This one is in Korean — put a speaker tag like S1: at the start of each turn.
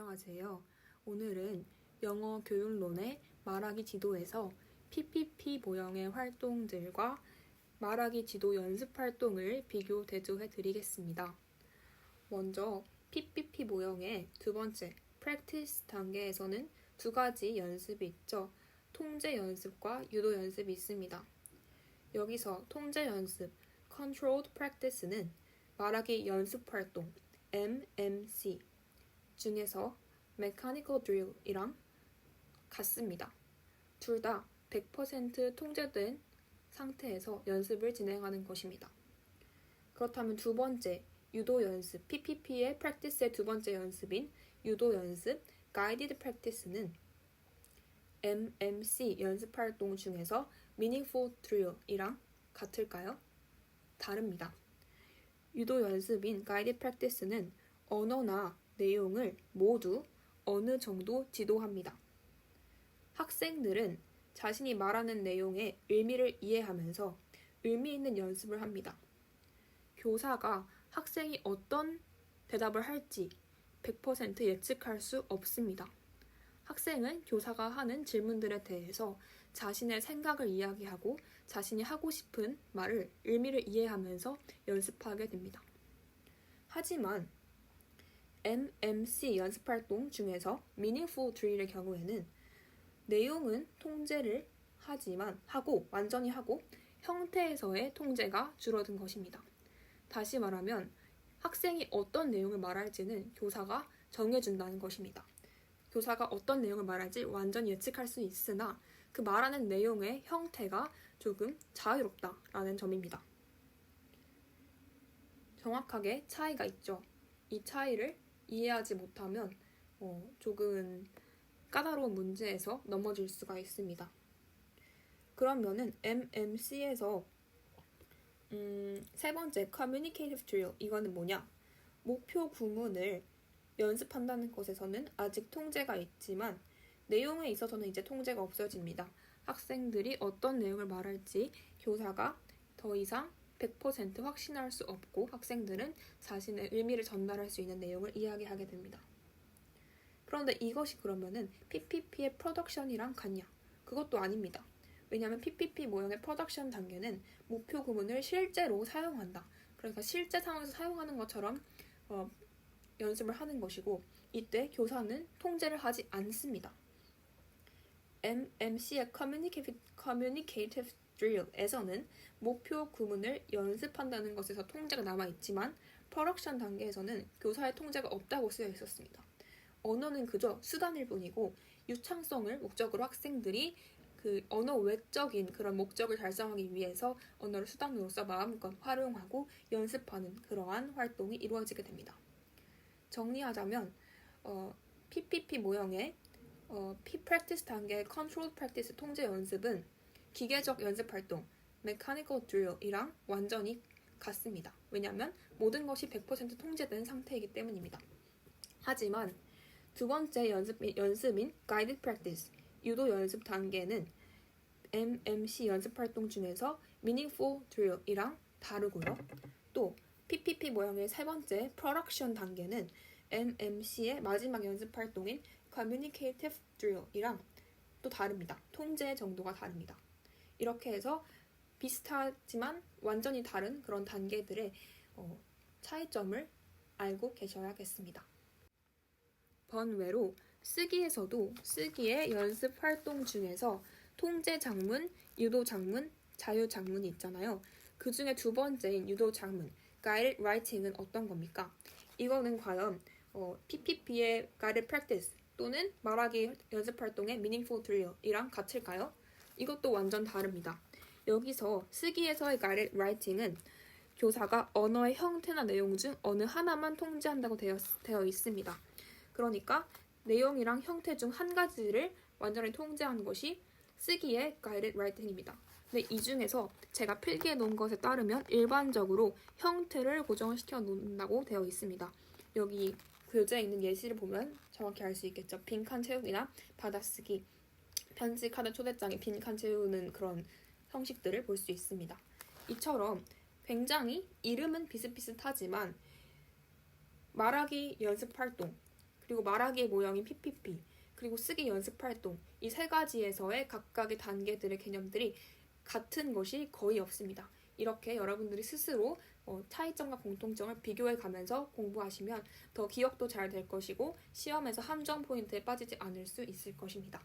S1: 안녕하세요. 오늘은 영어 교육론의 말하기 지도에서 PPP 모형의 활동들과 말하기 지도 연습 활동을 비교 대조해 드리겠습니다. 먼저 PPP 모형의 두 번째 practice 단계에서는 두 가지 연습이 있죠. 통제 연습과 유도 연습이 있습니다. 여기서 통제 연습 controlled practice는 말하기 연습 활동 MMC 중에서 mechanical drill이랑 같습니다. 둘 다 100% 통제된 상태에서 연습을 진행하는 것입니다. 그렇다면 두 번째 유도 연습 PPP의 practice의 두 번째 연습인 유도 연습 guided practice는 MMC 연습 활동 중에서 meaningful drill이랑 같을까요? 다릅니다. 유도 연습인 guided practice는 언어나 내용을 모두 어느 정도 지도합니다. 학생들은 자신이 말하는 내용의 의미를 이해하면서 의미 있는 연습을 합니다. 교사가 학생이 어떤 대답을 할지 100% 예측할 수 없습니다. 학생은 교사가 하는 질문들에 대해서 자신의 생각을 이야기하고 자신이 하고 싶은 말을 의미를 이해하면서 연습하게 됩니다. 하지만 MMC 연습활동 중에서 meaningful drill의 경우에는 내용은 통제를 완전히 하고 형태에서의 통제가 줄어든 것입니다. 다시 말하면 학생이 어떤 내용을 말할지는 교사가 정해준다는 것입니다. 교사가 어떤 내용을 말할지 완전히 예측할 수 있으나 그 말하는 내용의 형태가 조금 자유롭다라는 점입니다. 정확하게 차이가 있죠. 이 차이를 이해하지 못하면 조금 까다로운 문제에서 넘어질 수가 있습니다. 그러면은 MMC에서 세 번째 Communicative Drill 이거는 뭐냐? 목표 구문을 연습한다는 것에서는 아직 통제가 있지만 내용에 있어서는 이제 통제가 없어집니다. 학생들이 어떤 내용을 말할지 교사가 더 이상 100% 확신할 수 없고 학생들은 자신의 의미를 전달할 수 있는 내용을 이야기하게 됩니다. 그런데 이것이 그러면은 PPP의 프로덕션이랑 같냐? 그것도 아닙니다. 왜냐하면 PPP 모형의 프로덕션 단계는 목표 구문을 실제로 사용한다. 그러니까 실제 상황에서 사용하는 것처럼 연습을 하는 것이고 이때 교사는 통제를 하지 않습니다. MMC의 Communicative Drill에서는 목표 구문을 연습한다는 것에서 통제가 남아있지만 프로덕션 단계에서는 교사의 통제가 없다고 쓰여 있었습니다. 언어는 그저 수단일 뿐이고 유창성을 목적으로 학생들이 그 언어 외적인 그런 목적을 달성하기 위해서 언어를 수단으로서 마음껏 활용하고 연습하는 그러한 활동이 이루어지게 됩니다. 정리하자면 PPP 모형의 P-Practice 단계의 Controlled Practice 통제 연습은 기계적 연습 활동, Mechanical Drill이랑 완전히 같습니다. 왜냐하면 모든 것이 100% 통제된 상태이기 때문입니다. 하지만 두 번째 연습인 Guided Practice, 유도 연습 단계는 MMC 연습 활동 중에서 Meaningful Drill이랑 다르고요. 또 PPP 모형의 세 번째 Production 단계는 MMC의 마지막 연습 활동인 Communicative Drill이랑 또 다릅니다. 통제 정도가 다릅니다. 이렇게 해서 비슷하지만 완전히 다른 그런 단계들의 차이점을 알고 계셔야겠습니다. 번외로 쓰기에서도 쓰기의 연습 활동 중에서 통제 장문, 유도 장문, 자유 장문이 있잖아요. 그 중에 두 번째인 유도 장문, Guided Writing은 어떤 겁니까? 이거는 과연 PPP의 Guided Practice 또는 말하기 연습 활동의 Meaningful Drill이랑 같을까요? 이것도 완전 다릅니다. 여기서 쓰기에서의 Guided Writing은 교사가 언어의 형태나 내용 중 어느 하나만 통제한다고 되어 있습니다. 그러니까 내용이랑 형태 중 한 가지를 완전히 통제하는 것이 쓰기의 Guided Writing입니다. 근데 이 중에서 제가 필기해 놓은 것에 따르면 일반적으로 형태를 고정시켜 놓는다고 되어 있습니다. 여기 교재에 있는 예시를 보면 정확히 알 수 있겠죠. 빈칸 채우기나 받아쓰기, 편지 카드 초대장에 빈칸 채우는 그런 형식들을 볼 수 있습니다. 이처럼 굉장히 이름은 비슷비슷하지만 말하기 연습 활동, 그리고 말하기의 모형인 PPP, 그리고 쓰기 연습 활동, 이 세 가지에서의 각각의 단계들의 개념들이 같은 것이 거의 없습니다. 이렇게 여러분들이 스스로 차이점과 공통점을 비교해 가면서 공부하시면 더 기억도 잘 될 것이고 시험에서 함정 포인트에 빠지지 않을 수 있을 것입니다.